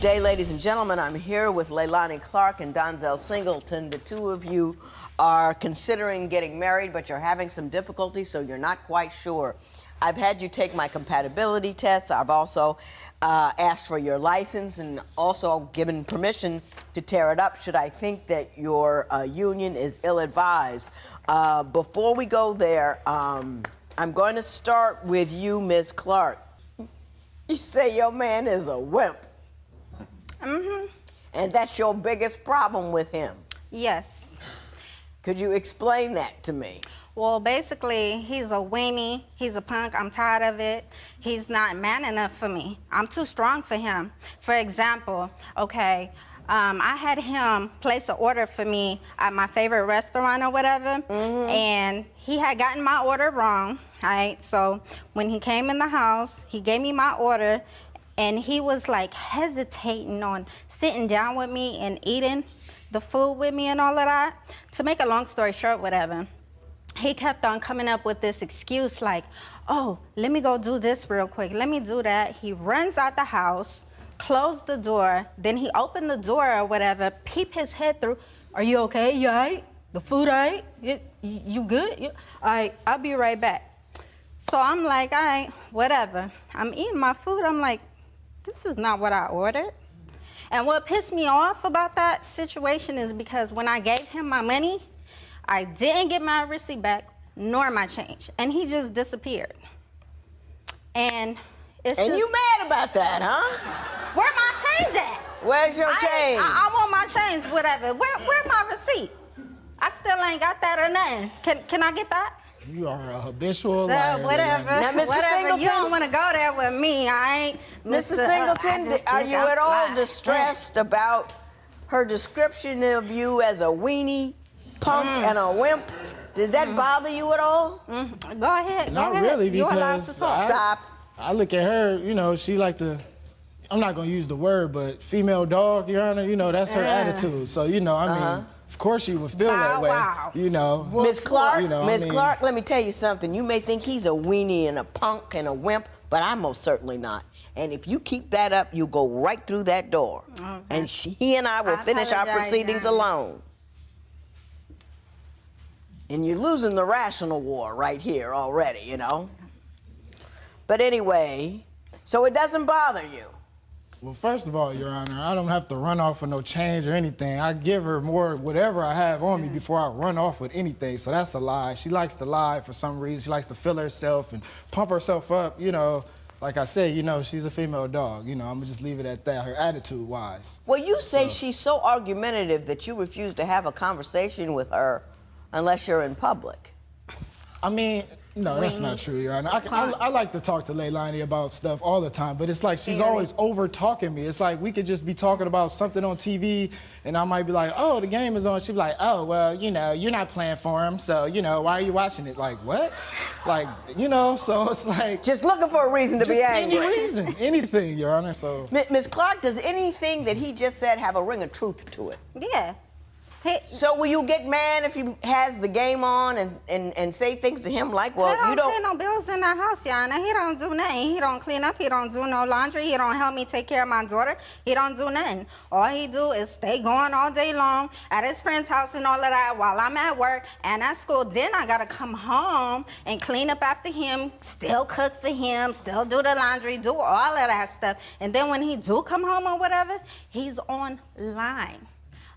Today, ladies and gentlemen, I'm here with Leilani Clark and Donzel Singleton. The two of you are considering getting married, but you're having some difficulty, so you're not quite sure. I've had you take my compatibility tests. I've also asked for your license and also given permission to tear it up should I think that your union is ill-advised. Before we go there, I'm going to start with you, Ms. Clark. You say your man is a wimp. Mm-hmm. And that's your biggest problem with him? Yes. Could you explain that to me? Well, basically, he's a weenie. He's a punk. I'm tired of it. He's not man enough for me. I'm too strong for him. For example, okay, I had him place an order for me at my favorite restaurant or whatever, and he had gotten my order wrong, right? So when he came in the house, he gave me my order, and he was like hesitating on sitting down with me and eating the food with me and all of that. To make a long story short, whatever, he kept on coming up with this excuse like, oh, let me go do this real quick. Let me do that. He runs out the house, closed the door, then he opened the door or whatever, peep his head through. Are you okay? You all right? The food all right? You good? All right, I'll be right back. So I'm like, all right, whatever. I'm eating my food. I'm like, this is not what I ordered. And what pissed me off about that situation is because when I gave him my money, I didn't get my receipt back, nor my change. And he just disappeared. And it's And just, you mad about that, huh? where my change at? Where's your change? I want my change, whatever. Where my receipt? I still ain't got that or nothing. Can I get that? You are a habitual liar. Whatever. Now, Mr. Whatever. Singleton. You don't want to go there with me. I ain't. Mr. Singleton, are you at all distressed about her description of you as a weenie, punk, and a wimp? Does that bother you at all? Go ahead. Not go ahead. really, You're allowed to because talk. Stop. I look at her, you know, she like to, I'm not gonna use the word, but female dog, Your Honor, you know, that's her attitude. So, you know, I mean, of course she would feel that way, Wow. you know. Ms. Clark, You know, Ms. I mean- Clark, let me tell you something. You may think he's a weenie and a punk and a wimp, but I'm most certainly not. And if you keep that up, you'll go right through that door. Okay. And he and I will finish our apologize, proceedings Your Honor. alone. And you're losing the rational war right here already, you know? But anyway, so it doesn't bother you. Well, first of all, Your Honor, I don't have to run off with no change or anything. I give her more whatever I have on me before I run off with anything, so that's a lie. She likes to lie for some reason. She likes to feel herself and pump herself up, you know. Like I said, you know, she's a female dog. You know, I'm gonna just leave it at that, her attitude-wise. Well, you say she's so argumentative that you refuse to have a conversation with her unless you're in public. I mean, no, that's not true, Your Honor. I like to talk to Leilani about stuff all the time, but it's like she's always over-talking me. It's like we could just be talking about something on TV, and I might be like, oh, the game is on. She'd be like, oh, well, you know, you're not playing for him, so, you know, why are you watching it? Like, what? Like, you know, so it's like... Just looking for a reason to be angry. Any reason, anything, Your Honor, so... Ms. Clark, does anything that he just said have a ring of truth to it? Yeah. So will you get mad if he has the game on and say things to him like, well, He you don't pay don't... no bills in the house, Yana. He don't do nothing. He don't clean up. He don't do no laundry. He don't help me take care of my daughter. He don't do nothing. All he do is stay going all day long at his friend's house and all of that while I'm at work and at school. Then I gotta come home and clean up after him, still cook for him, still do the laundry, do all of that stuff. And then when he do come home or whatever, he's online.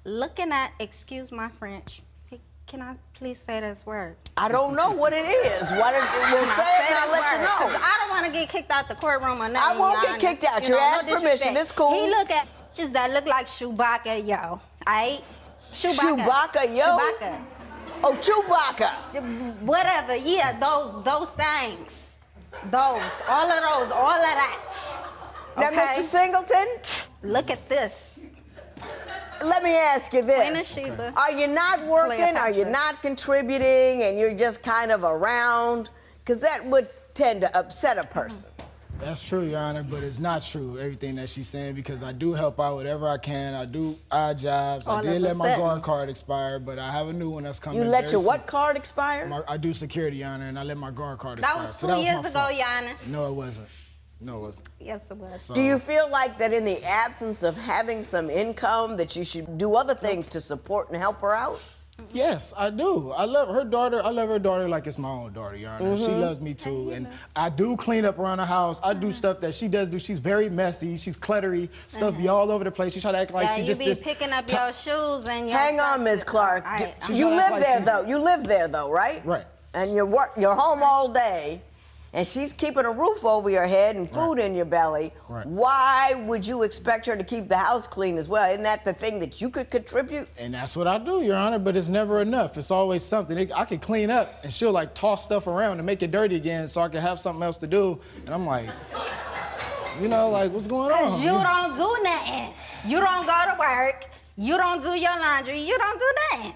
Looking at, excuse my French, can I please say this word? I don't know what it is. We'll say it and I'll let you know. I don't want to get kicked out the courtroom or nothing. I won't get kicked out. You asked permission. It's cool. He look at bitches that look like Chewbacca, yo. All right? Chewbacca, yo? Chewbacca. Oh, Chewbacca. Whatever, yeah, those things. Those, all of that. Now, Okay? Mr. Singleton, Look at this. let me ask you Queen of this. Sheba. Are you not working? Are you Cleopatra. not contributing and you're just kind of around? Because that would tend to upset a person. That's true, Your Honor, but it's not true, everything that she's saying, because I do help out whatever I can. I do odd jobs. I did let my guard card expire, but I have a new one that's coming. You let your very what soon. card expire? I do security, Your Honor, and I let my guard card That expire. was So 2 that was years my ago, fault. Yana. No, it wasn't. No, it wasn't. Yes, it was. So, Do you feel like that in the absence of having some income that you should do other things to support and help her out? Yes, I do. I love her daughter. I love her daughter like it's my own daughter, Your Honor. She loves me too. And I do clean up around the house. I do stuff that she does do. She's very messy. She's cluttery. Stuff be all over the place. She try to act like Yeah, she just you be this. picking up your shoes and your Hang on, Ms. Clark. All right, She's You trying to act live like there she- though. You live there though, right? Right. And you're home all day, and she's keeping a roof over your head and food in your belly. Right. Why would you expect her to keep the house clean as well? Isn't that the thing that you could contribute? And that's what I do, Your Honor, but it's never enough. It's always something. I can clean up, and she'll like toss stuff around and make it dirty again so I can have something else to do. And I'm like, you know, like, what's going on? You don't do nothing. You don't go to work. You don't do your laundry. You don't do nothing.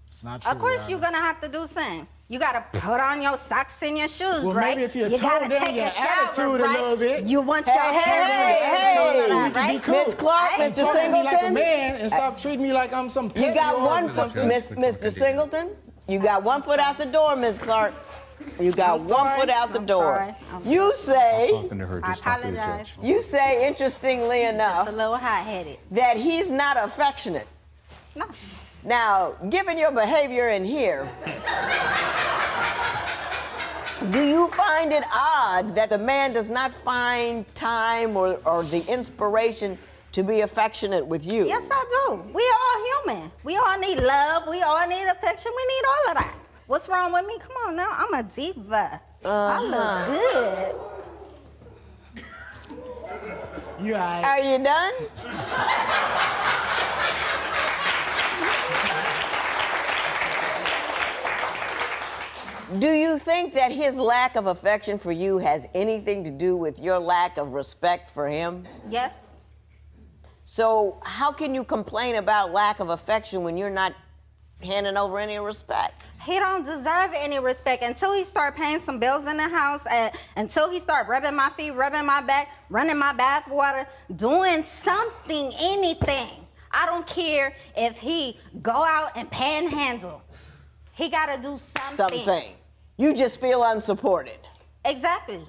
It's not true, Of course, Your you're Honor. gonna have to do something. You gotta put on your socks and your shoes, Well, right? maybe if you gotta tone down take your a shower, attitude a right? little bit. You want your Hey, hair hey, done, we can be right? cool. Miss Clark, Hey, Mr. Talk to me like a Singleton. man and stop treating me like I'm some You pimp got yours one or foot, something. Mr. Singleton. You got 1 foot out the door, Miss Clark. You got I'm 1 sorry. foot out the I'm door. sorry. You say, Talking to her, I just talk to the apologize. judge. you say, interestingly A enough, little hot-headed. that he's not affectionate. No. Now, given your behavior in here, do you find it odd that the man does not find time or the inspiration to be affectionate with you? Yes, I do. We all human. We all need love. We all need affection. We need all of that. What's wrong with me? Come on now. I'm a diva. I look good. You all right? Are you done? Do you think that his lack of affection for you has anything to do with your lack of respect for him? Yes. So how can you complain about lack of affection when you're not handing over any respect? He don't deserve any respect until he start paying some bills in the house, and until he start rubbing my feet, rubbing my back, running my bath water, doing something, anything. I don't care if he go out and panhandle. He gotta do something. Something. You just feel unsupported. Exactly.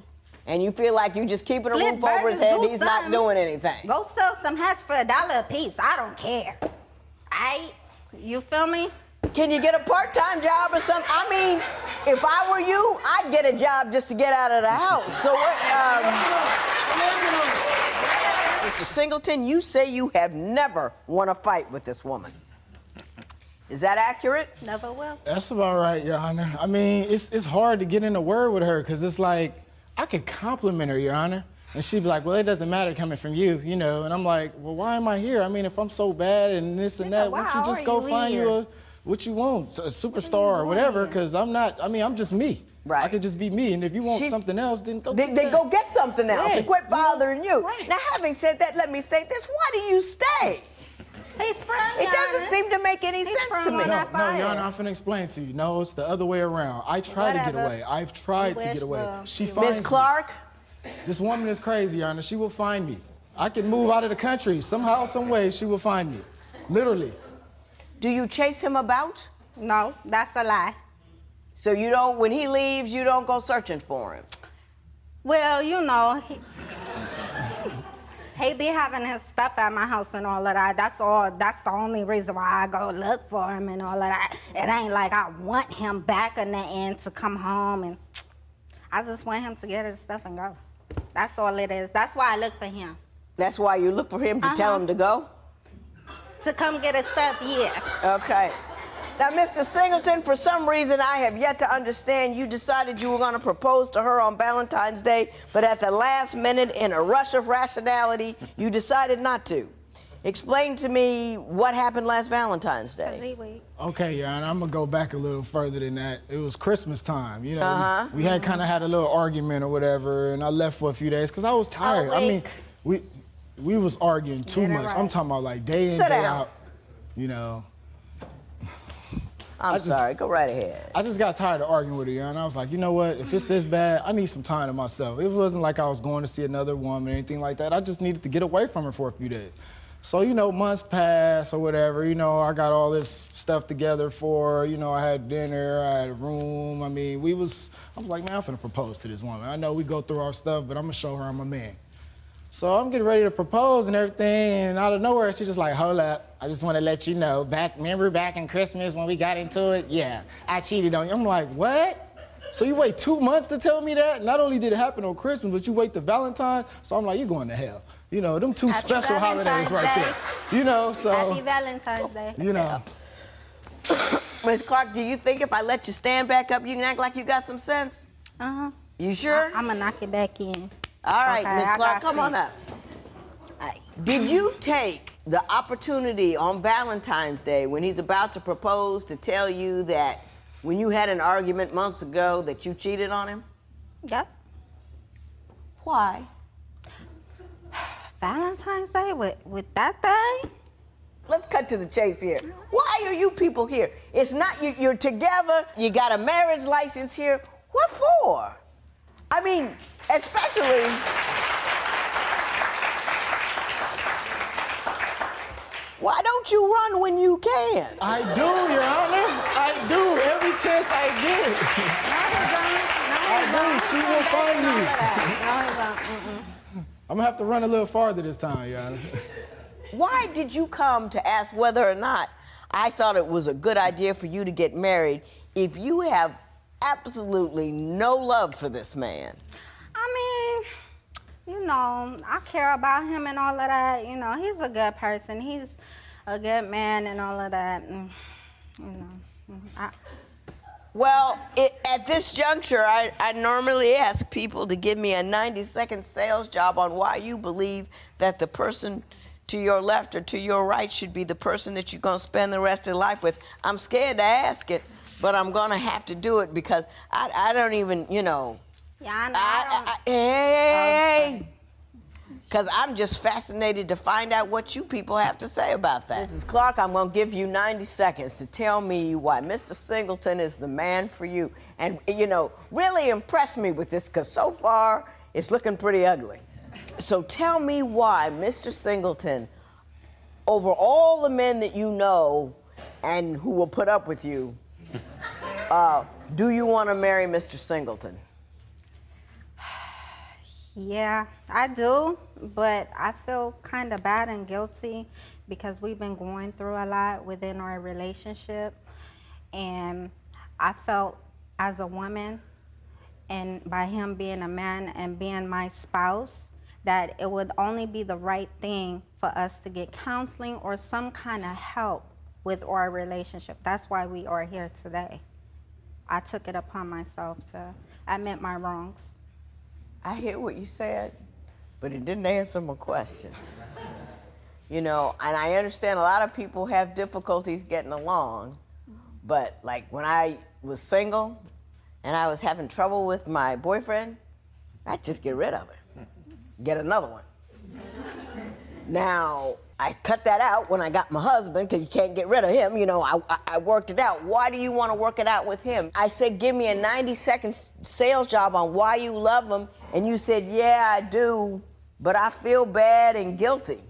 And you feel like you just keeping a Flip roof over his burgers, head, do he's not something. doing anything. Go sell some hats for $1 a piece. I don't care. You feel me? Can you get a part-time job or something? I mean, if I were you, I'd get a job just to get out of the house. So what, Mr. Singleton, you say you have never won a fight with this woman. Is that accurate? Never will. That's about right, Your Honor. I mean, it's hard to get in a word with her because it's like, I could compliment her, Your Honor. And she'd be like, well, it doesn't matter coming from you, you know. And I'm like, well, why am I here? I mean, if I'm so bad and this and that, why don't you why just are go you find here? you what you want, a superstar or whatever, because I'm just me. Right. I could just be me. And if you want She's- something else, then go Then get that. go get something else Right. and quit bothering you. Right. Now, having said that, let me say this. Why do you stay? He sprung. It doesn't seem to make any sense sprung to me. on that No, Your fire. Honor, I'm finna explain to you. No, it's the other way around. I try to get Whatever. away. I've tried to wish get away. well. She Miss finds Miss me. Clark, This woman is crazy, Your Honor. She will find me. I can move out of the country. Somehow, some way, she will find me. Literally. do you chase him about? No, that's a lie. So you don't, when he leaves, you don't go searching for him? Well, you know, he be having his stuff at my house and all of that. That's all. That's the only reason why I go look for him and all of that. It ain't like I want him back in the end to come home, and I just want him to get his stuff and go. That's all it is. That's why I look for him. That's why you look for him to tell him to go? To come get his stuff, yeah. Okay. Now, Mr. Singleton, for some reason I have yet to understand, you decided you were going to propose to her on Valentine's Day, but at the last minute, in a rush of rationality, you decided not to. Explain to me what happened last Valentine's Day. Okay, Your Honor, I'm gonna go back a little further than that. It was Christmas time, you know. We had kind of had a little argument or whatever, and I left for a few days because I was tired. I mean, we was arguing too Get it much. right. I'm talking about like day in, Sit day down. out, you know. I'm sorry, go right ahead. I just got tired of arguing with her, Your Honor. I was like, you know what? If it's this bad, I need some time to myself. It wasn't like I was going to see another woman or anything like that. I just needed to get away from her for a few days. So, you know, months pass or whatever, you know, I got all this stuff together for her. You know, I had dinner, I had a room. I mean, I was like, man, I'm finna propose to this woman. I know we go through our stuff, but I'm gonna show her I'm a man. So I'm getting ready to propose and everything, and out of nowhere, she's just like, hold up, I just wanna let you know, remember back in Christmas when we got into it? Yeah, I cheated on you. I'm like, what? So you wait 2 months to tell me that? Not only did it happen on Christmas, but you wait to Valentine's? So I'm like, you're going to hell. You know, them two Happy special holidays right there. You know, so. Happy Valentine's Day. You know. Ms. Clark, do you think if I let you stand back up, you can act like you got some sense? Uh-huh. You sure? I'm gonna knock it back in. All right, Okay, Ms. I Clark, got come on sense. up. Did you take the opportunity on Valentine's Day when he's about to propose to tell you that when you had an argument months ago that you cheated on him? Yep. Why? Valentine's Day with that thing? Let's cut to the chase here. Why are you people here? It's not, you're together, you got a marriage license here. What for? I mean, especially, why don't you run when you can? I do, Your Honor. I do, every chance I get. She will find me. I'm gonna have to run a little farther this time, Your Honor. Why did you come to ask whether or not I thought it was a good idea for you to get married if you have absolutely no love for this man? I mean, you know, I care about him and all of that. You know, he's a good person. He's a good man and all of that. And, you know, Well, at this juncture, I normally ask people to give me a 90-second sales job on why you believe that the person to your left or to your right should be the person that you're going to spend the rest of your life with. I'm scared to ask it, but I'm going to have to do it because I don't even, you know. Yeah, I know. Hey! Because I'm just fascinated to find out what you people have to say about that. Mrs. Clark, I'm going to give you 90 seconds to tell me why Mr. Singleton is the man for you. And, you know, really impress me with this, because so far, it's looking pretty ugly. So tell me why Mr. Singleton, over all the men that you know and who will put up with you, do you want to marry Mr. Singleton? Yeah, I do, but I feel kind of bad and guilty because we've been going through a lot within our relationship. And I felt as a woman, and by him being a man and being my spouse, that it would only be the right thing for us to get counseling or some kind of help with our relationship. That's why we are here today. I took it upon myself to admit my wrongs. I hear what you said, but it didn't answer my question. You know, and I understand a lot of people have difficulties getting along, but like when I was single and I was having trouble with my boyfriend, I'd just get rid of it, get another one. Now, I cut that out when I got my husband, because you can't get rid of him. You know, I worked it out. Why do you want to work it out with him? I said, give me a 90-second sales job on why you love him. And you said, yeah, I do, but I feel bad and guilty.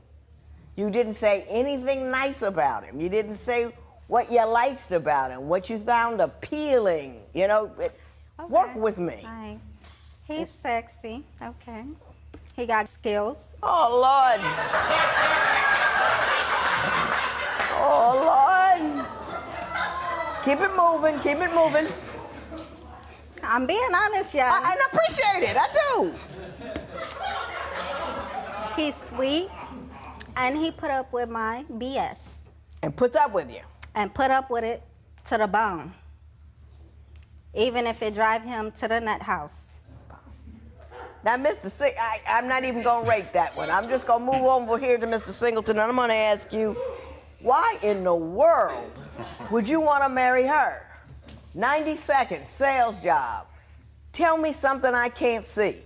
You didn't say anything nice about him. You didn't say what you liked about him, what you found appealing. You know, work with me. Right. He's sexy, okay. He got skills. Oh, Lord. Oh, Lord. Keep it moving, keep it moving. I'm being honest, y'all. I appreciate it, I do. He's sweet, and he put up with my BS. And puts up with you. And put up with it to the bone. Even if it drive him to the nut house. Now, Mr. I'm not even going to rate that one. I'm just going to move over here to Mr. Singleton, and I'm going to ask you, why in the world would you want to marry her? 90 seconds, sales job. Tell me something I can't see.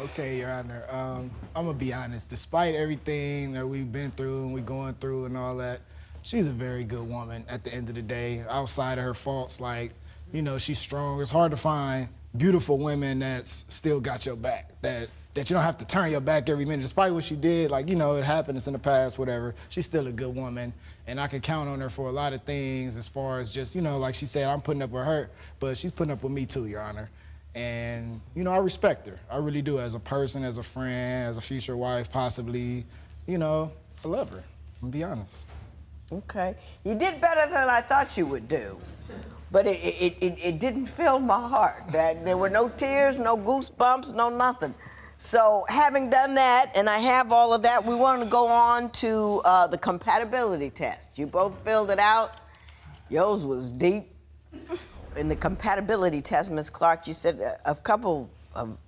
Okay, Your Honor. I'm gonna be honest. Despite everything that we've been through and we're going through and all that, she's a very good woman at the end of the day. Outside of her faults, like, you know, she's strong. It's hard to find beautiful women that's still got your back, that you don't have to turn your back every minute. Despite what she did, like, you know, it happened, it's in the past, whatever. She's still a good woman, and I can count on her for a lot of things as far as just, you know, like she said, I'm putting up with her, but she's putting up with me too, Your Honor. And, you know, I respect her. I really do, as a person, as a friend, as a future wife, possibly. You know, I love her, I'm gonna be honest. Okay. You did better than I thought you would do. But it didn't fill my heart. That there were no tears, no goosebumps, no nothing. So having done that, and I have all of that, we want to go on to the compatibility test. You both filled it out. Yours was deep. In the compatibility test, Ms. Clark, you said a couple of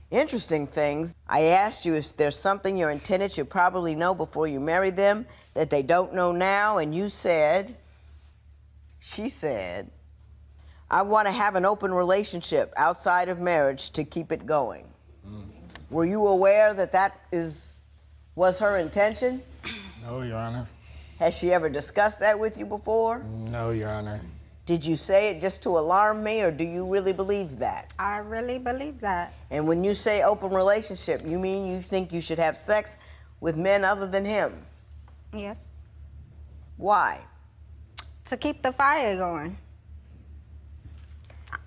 interesting things. I asked you if there's something your intended should probably know before you marry them that they don't know now, and you said, she said, I want to have an open relationship outside of marriage to keep it going. Were you aware that that was her intention? No, Your Honor. Has she ever discussed that with you before? No, Your Honor. Did you say it just to alarm me, or do you really believe that? I really believe that. And when you say open relationship, you mean you think you should have sex with men other than him? Yes. Why? To keep the fire going.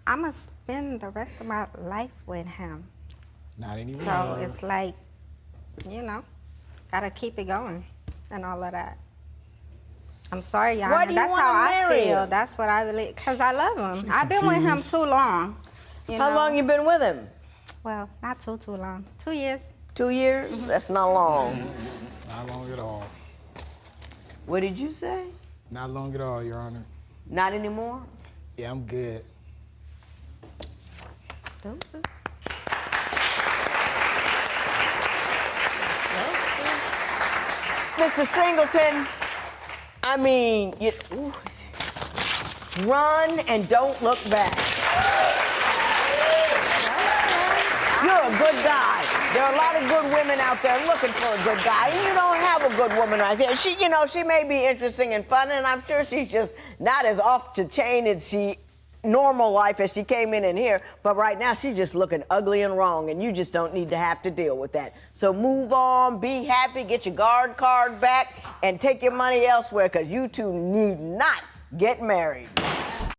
I'm going to spend the rest of my life with him. Not anymore. So it's like, you know, got to keep it going and all of that. I'm sorry, y'all. Why do you That's wanna how I marry feel. him? That's what I believe. Because I love him. I've been with him confused. too long. How long you been with him? Well, not too long. 2 years. 2 years? That's not long. Not long at all. What did you say? Not long at all, Your Honor. Not anymore? Yeah, I'm good. Deuces. Mr. Singleton, I mean, run and don't look back. You're a good guy. There are a lot of good women out there looking for a good guy, and you don't have a good woman right there. She, you know, she may be interesting and fun, and I'm sure she's just not as off the chain as she normal life as she came in here, but right now she's just looking ugly and wrong, and you just don't need to have to deal with that. So move on, be happy, get your guard card back, and take your money elsewhere, because you two need not get married.